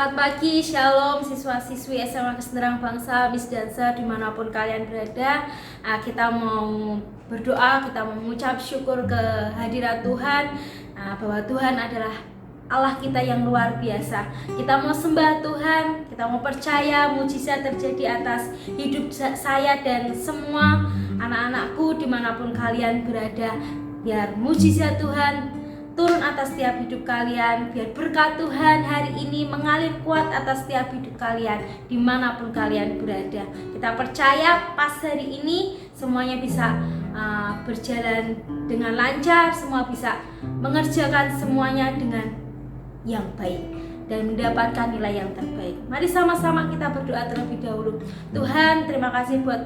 Selamat pagi, Shalom siswa-siswi SMA Kesetaraan Bangsa, Bis Dansa dimanapun kalian berada. Kita mau berdoa, kita mau mengucap syukur kehadirat Tuhan, bahwa Tuhan adalah Allah kita yang luar biasa. Kita mau sembah Tuhan, kita mau percaya mujizat terjadi atas hidup saya dan semua anak-anakku dimanapun kalian berada. Biar mujizat Tuhan turun atas setiap hidup kalian, biar berkat Tuhan hari ini mengalir kuat atas setiap hidup kalian dimanapun kalian berada. Kita percaya pas hari ini semuanya bisa berjalan dengan lancar, semua bisa mengerjakan semuanya dengan yang baik dan mendapatkan nilai yang terbaik. Mari sama-sama kita berdoa terlebih dahulu. Tuhan, terima kasih buat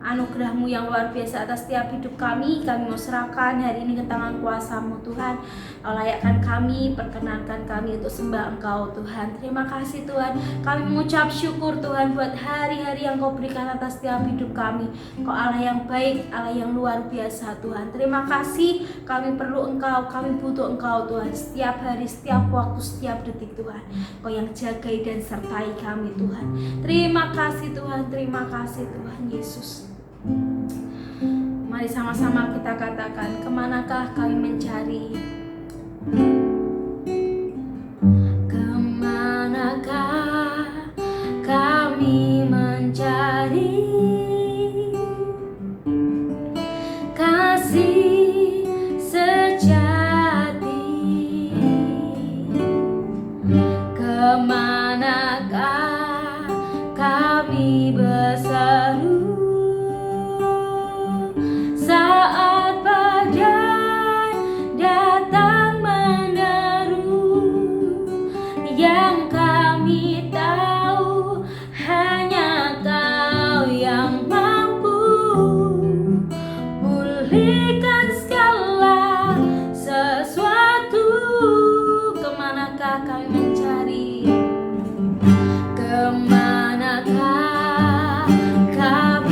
anugerah-Mu yang luar biasa atas setiap hidup kami. Kami mau serahkan hari ini ke tangan kuasa-Mu Tuhan. Layakkan kami, perkenankan kami untuk sembah Engkau Tuhan. Terima kasih Tuhan. Kami mengucap syukur Tuhan buat hari-hari yang Kau berikan atas setiap hidup kami. Kau Allah yang baik, Allah yang luar biasa Tuhan. Terima kasih, kami perlu Engkau, kami butuh Engkau Tuhan. Setiap hari, setiap waktu, setiap detik Tuhan. Kau yang jagai dan sertai kami Tuhan. Terima kasih Tuhan, terima kasih Tuhan Yesus. Mari sama-sama kita katakan, kemanakah kami mencari? Kemanakah kami mencari kasih sejati? Kemanakah kami berseru saat badai datang menderu? Yang kami tahu hanya Kau yang mampu pulihkan segala sesuatu. Kemanakah kami mencari? Kemanakah kami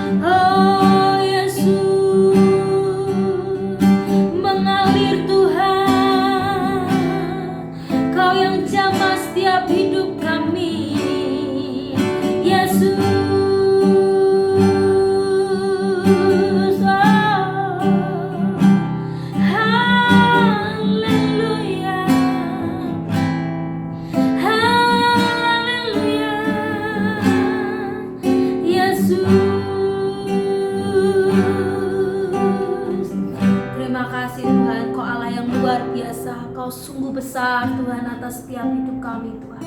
Oh Yesus, mengalir Tuhan, Kau yang jamah setiap hidup kami. Yesus, haleluya, haleluya. Yesus, terima kasih Tuhan, Kau Allah yang luar biasa. Kau sungguh besar Tuhan atas setiap hidup kami Tuhan.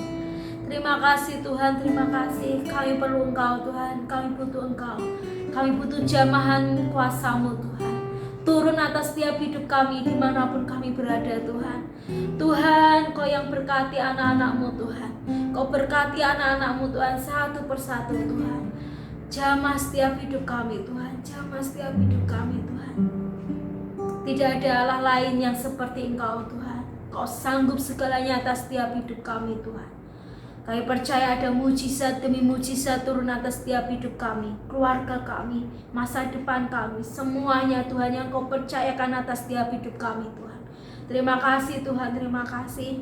Terima kasih Tuhan, terima kasih. Kami perlu Engkau Tuhan, kami butuh Engkau. Kami butuh jamahan kuasa-Mu Tuhan. Turun atas setiap hidup kami dimanapun kami berada Tuhan. Tuhan, Kau yang berkati anak-anak-Mu Tuhan. Kau berkati anak-anak-Mu Tuhan satu persatu Tuhan. Jamah setiap hidup kami Tuhan, jamah setiap hidup kami Tuhan. Tidak ada Allah lain yang seperti Engkau Tuhan. Kau sanggup segalanya atas setiap hidup kami Tuhan. Kami percaya ada mujizat demi mujizat turun atas setiap hidup kami, keluarga kami, masa depan kami, semuanya Tuhan yang Kau percayakan atas setiap hidup kami Tuhan. Terima kasih Tuhan, terima kasih.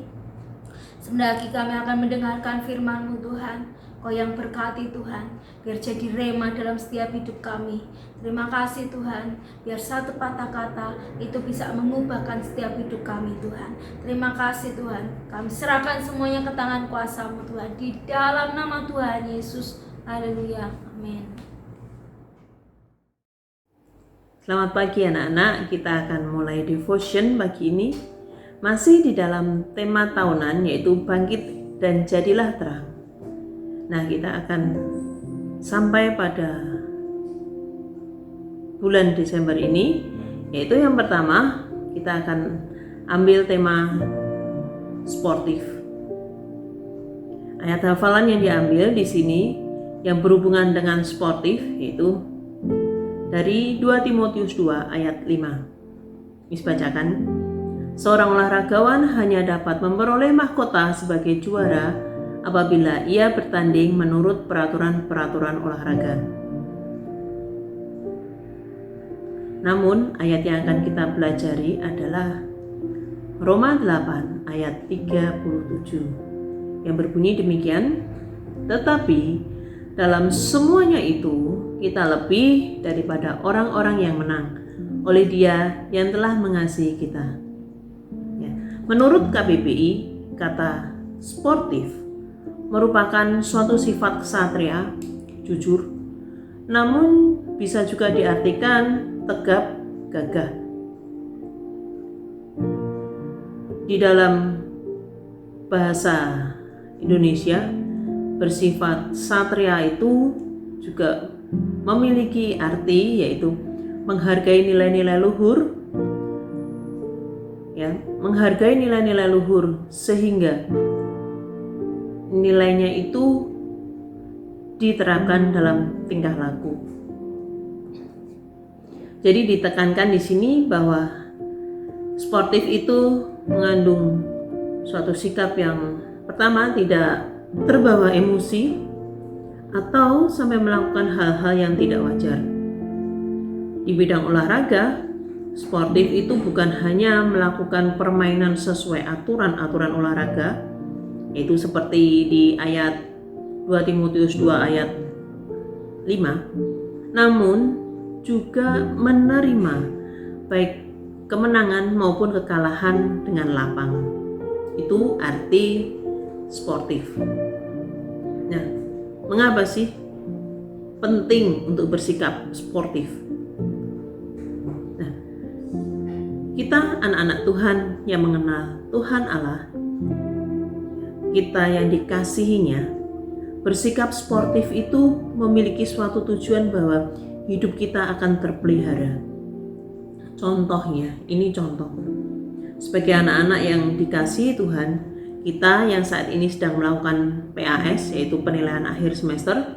Sebentar lagi kami akan mendengarkan firman-Mu Tuhan. Kau yang berkati Tuhan, biar jadi rema dalam setiap hidup kami. Terima kasih Tuhan, biar satu patah kata itu bisa mengubahkan setiap hidup kami Tuhan. Terima kasih Tuhan, kami serahkan semuanya ke tangan kuasa-Mu Tuhan, di dalam nama Tuhan Yesus. Haleluya, amin. Selamat pagi anak-anak, kita akan mulai devotion pagi ini. Masih di dalam tema tahunan, yaitu bangkit dan jadilah terang. Nah, kita akan sampai pada bulan Desember ini, yaitu yang pertama kita akan ambil tema sportif. Ayat hafalan yang diambil di sini yang berhubungan dengan sportif yaitu dari 2 Timotius 2 ayat 5. Dibacakan, seorang olahragawan hanya dapat memperoleh mahkota sebagai juara apabila ia bertanding menurut peraturan-peraturan olahraga. Namun, ayat yang akan kita pelajari adalah Roma 8 ayat 37 yang berbunyi demikian, tetapi dalam semuanya itu kita lebih daripada orang-orang yang menang oleh Dia yang telah mengasihi kita. Ya. Menurut KBBI, kata sportif merupakan suatu sifat ksatria, jujur, namun bisa juga diartikan tegap, gagah. Di dalam bahasa Indonesia, bersifat ksatria itu juga memiliki arti yaitu menghargai nilai-nilai luhur, ya, menghargai nilai-nilai luhur sehingga nilainya itu diterapkan dalam tingkah laku. Jadi ditekankan di sini bahwa sportif itu mengandung suatu sikap yang pertama tidak terbawa emosi atau sampai melakukan hal-hal yang tidak wajar. Di bidang olahraga, sportif itu bukan hanya melakukan permainan sesuai aturan-aturan olahraga, itu seperti di ayat 2 Timotius 2 ayat 5, namun juga menerima baik kemenangan maupun kekalahan dengan lapang. Itu arti sportif. Nah, mengapa sih penting untuk bersikap sportif? Nah, kita anak-anak Tuhan yang mengenal Tuhan Allah, kita yang dikasihinya, bersikap sportif itu memiliki suatu tujuan bahwa hidup kita akan terpelihara. Contohnya, ini contoh. Sebagai anak-anak yang dikasihi Tuhan, kita yang saat ini sedang melakukan PAS, yaitu penilaian akhir semester,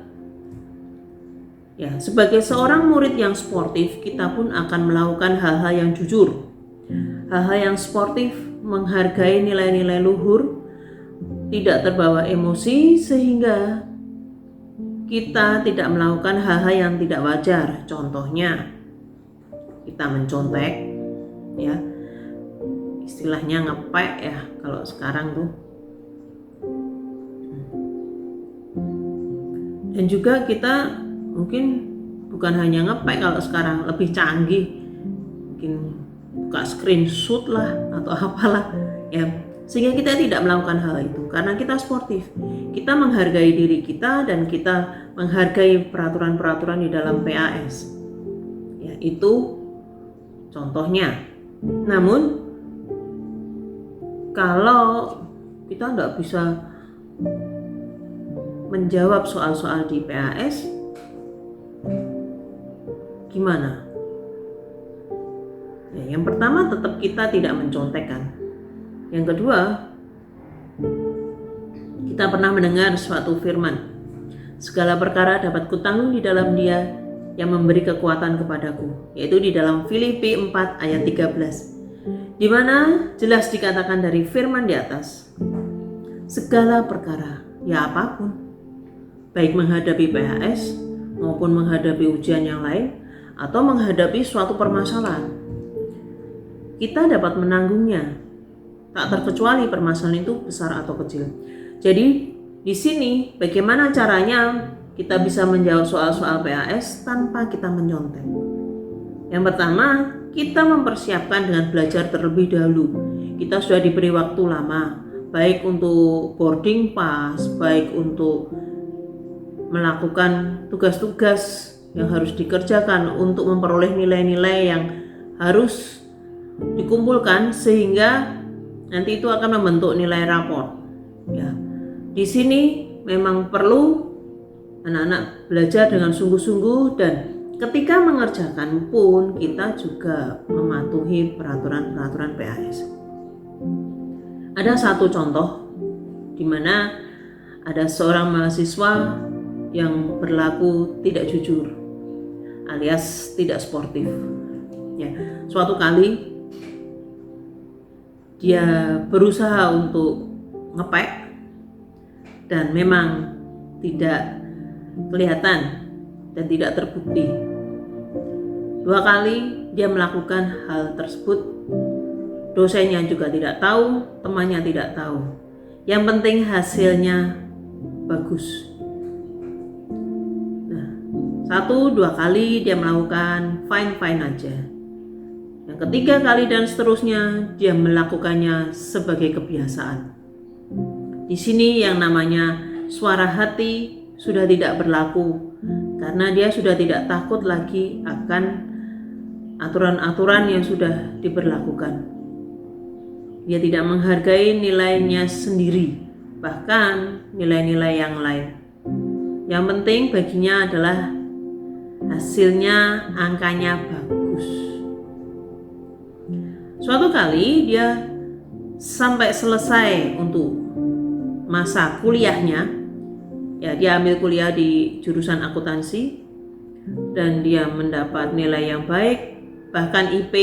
ya, sebagai seorang murid yang sportif, kita pun akan melakukan hal-hal yang jujur, hal-hal yang sportif, menghargai nilai-nilai luhur, tidak terbawa emosi, sehingga kita tidak melakukan hal-hal yang tidak wajar. Contohnya kita mencontek, ya, istilahnya ngepek ya kalau sekarang tuh. Dan juga kita mungkin bukan hanya ngepek kalau sekarang, lebih canggih, mungkin buka screenshot lah atau apalah ya, sehingga kita tidak melakukan hal itu karena kita sportif. Kita menghargai diri kita dan kita menghargai peraturan-peraturan di dalam PAS ya, itu contohnya. Namun kalau kita tidak bisa menjawab soal-soal di PAS, gimana? Ya, yang pertama tetap kita tidak mencontekkan. Yang kedua, kita pernah mendengar suatu firman, segala perkara dapat kutanggung di dalam Dia yang memberi kekuatan kepadaku, yaitu di dalam Filipi 4 ayat 13, di mana jelas dikatakan dari firman di atas, segala perkara, ya apapun, baik menghadapi PAS maupun menghadapi ujian yang lain atau menghadapi suatu permasalahan, kita dapat menanggungnya, tak terkecuali permasalahan itu besar atau kecil. Jadi di sini bagaimana caranya kita bisa menjawab soal-soal PAS tanpa kita menyontek? Yang pertama, kita mempersiapkan dengan belajar terlebih dahulu. Kita sudah diberi waktu lama, baik untuk boarding pass, baik untuk melakukan tugas-tugas yang harus dikerjakan untuk memperoleh nilai-nilai yang harus dikumpulkan sehingga nanti itu akan membentuk nilai rapor. Ya, di sini memang perlu anak-anak belajar dengan sungguh-sungguh dan ketika mengerjakan pun kita juga mematuhi peraturan-peraturan PAS. Ada satu contoh di mana ada seorang mahasiswa yang berlaku tidak jujur, alias tidak sportif. Ya, suatu kali dia berusaha untuk ngepek dan memang tidak kelihatan dan tidak terbukti. 2 kali dia melakukan hal tersebut, dosennya juga tidak tahu, temannya tidak tahu. Yang penting hasilnya bagus. Nah, 1-2 kali dia melakukan fine-fine aja. Yang ketiga kali dan seterusnya dia melakukannya sebagai kebiasaan. Di sini yang namanya suara hati sudah tidak berlaku karena dia sudah tidak takut lagi akan aturan-aturan yang sudah diberlakukan. Dia tidak menghargai nilainya sendiri, bahkan nilai-nilai yang lain. Yang penting baginya adalah hasilnya, angkanya bagus. Suatu kali dia sampai selesai untuk masa kuliahnya, ya dia ambil kuliah di jurusan akuntansi dan dia mendapat nilai yang baik, bahkan IP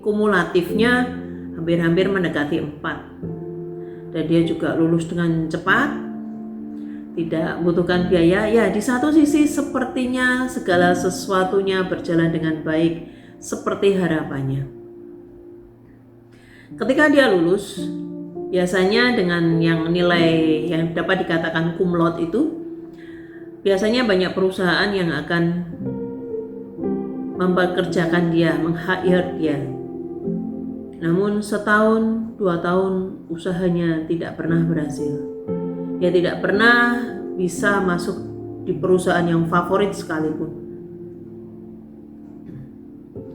kumulatifnya hampir-hampir mendekati 4 dan dia juga lulus dengan cepat, tidak membutuhkan biaya. Ya, di satu sisi sepertinya segala sesuatunya berjalan dengan baik seperti harapannya. Ketika dia lulus, biasanya dengan yang nilai yang dapat dikatakan cum laude itu, biasanya banyak perusahaan yang akan mempekerjakan dia, meng-hire dia. Namun 1-2 tahun usahanya tidak pernah berhasil. Dia tidak pernah bisa masuk di perusahaan yang favorit sekalipun.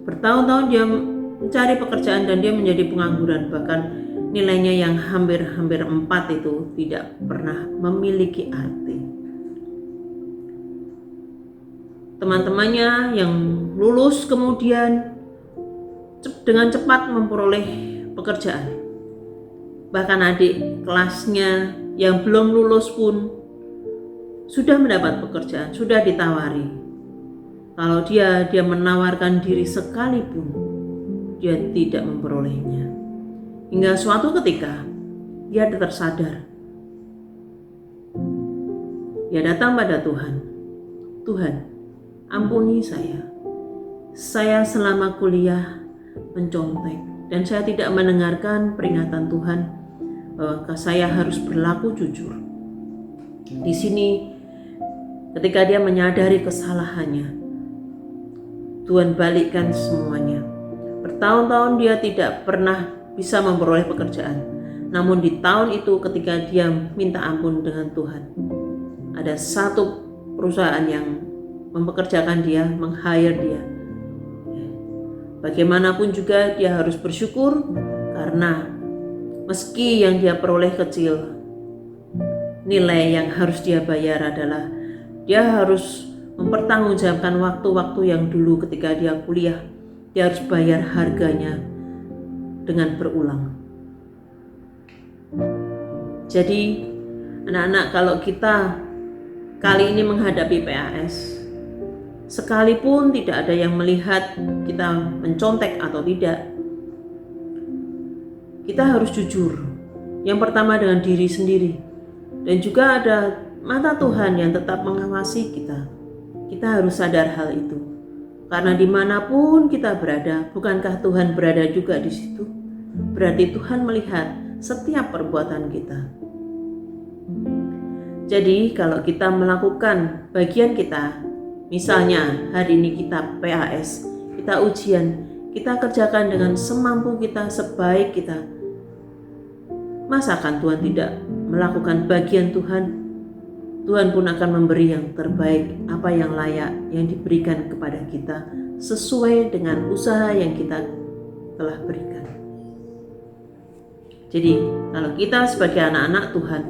Bertahun-tahun dia mencari pekerjaan dan dia menjadi pengangguran, bahkan nilainya yang hampir-hampir 4 itu tidak pernah memiliki arti. Teman-temannya yang lulus kemudian dengan cepat memperoleh pekerjaan. Bahkan adik kelasnya yang belum lulus pun sudah mendapat pekerjaan, sudah ditawari. Kalau dia menawarkan diri sekalipun, dia tidak memperolehnya. Hingga suatu ketika dia tersadar. Dia datang pada Tuhan Tuhan, ampuni saya. Saya selama kuliah mencontek dan saya tidak mendengarkan peringatan Tuhan bahwa saya harus berlaku jujur. Di sini ketika dia menyadari kesalahannya, Tuhan balikkan semuanya. Bertahun-tahun dia tidak pernah bisa memperoleh pekerjaan. Namun di tahun itu ketika dia minta ampun dengan Tuhan, ada satu perusahaan yang mempekerjakan dia, meng-hire dia. Bagaimanapun juga dia harus bersyukur karena meski yang dia peroleh kecil, nilai yang harus dia bayar adalah dia harus mempertanggungjawabkan waktu-waktu yang dulu ketika dia kuliah, dia harus bayar harganya dengan berulang. Jadi anak-anak, kalau kita kali ini menghadapi PAS, sekalipun tidak ada yang melihat kita mencontek atau tidak, kita harus jujur. Yang pertama dengan diri sendiri, dan juga ada mata Tuhan yang tetap mengawasi kita. Kita harus sadar hal itu, karena dimanapun kita berada, bukankah Tuhan berada juga di situ? Berarti Tuhan melihat setiap perbuatan kita. Jadi kalau kita melakukan bagian kita, misalnya hari ini kita PAS, kita ujian, kita kerjakan dengan semampu kita, sebaik kita. Masakan Tuhan tidak melakukan bagian Tuhan? Tuhan pun akan memberi yang terbaik, apa yang layak, yang diberikan kepada kita sesuai dengan usaha yang kita telah berikan. Jadi kalau kita sebagai anak-anak Tuhan,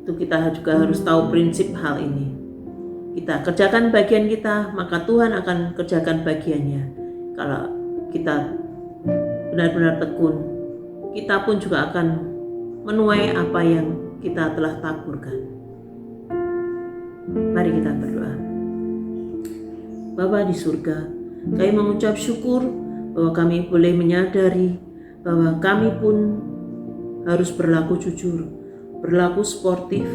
itu kita juga harus tahu prinsip hal ini. Kita kerjakan bagian kita, maka Tuhan akan kerjakan bagiannya. Kalau kita benar-benar tekun, kita pun juga akan menuai apa yang kita telah taburkan. Mari kita berdoa. Bapa di surga, kami mengucap syukur bahwa kami boleh menyadari bahwa kami pun harus berlaku jujur, berlaku sportif,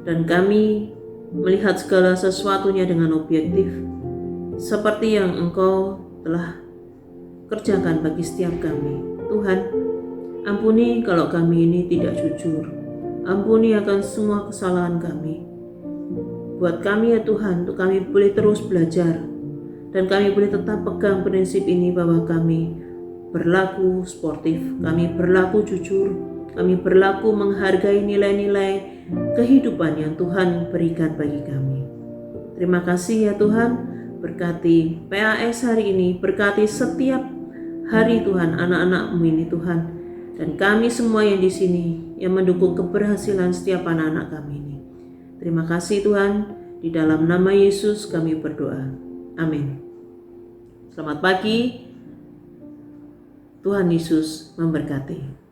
dan kami melihat segala sesuatunya dengan objektif, seperti yang Engkau telah kerjakan bagi setiap kami. Tuhan, ampuni kalau kami ini tidak jujur. Ampuni akan semua kesalahan kami. Buat kami ya Tuhan, untuk kami boleh terus belajar, dan kami boleh tetap pegang prinsip ini bahwa kami berlaku sportif, kami berlaku jujur, kami berlaku menghargai nilai-nilai kehidupan yang Tuhan berikan bagi kami. Terima kasih ya Tuhan, berkati PAS hari ini, berkati setiap hari Tuhan anak-anak-Mu ini Tuhan, dan kami semua yang di sini yang mendukung keberhasilan setiap anak-anak kami ini. Terima kasih Tuhan, di dalam nama Yesus kami berdoa. Amin. Selamat pagi, Tuhan Yesus memberkati.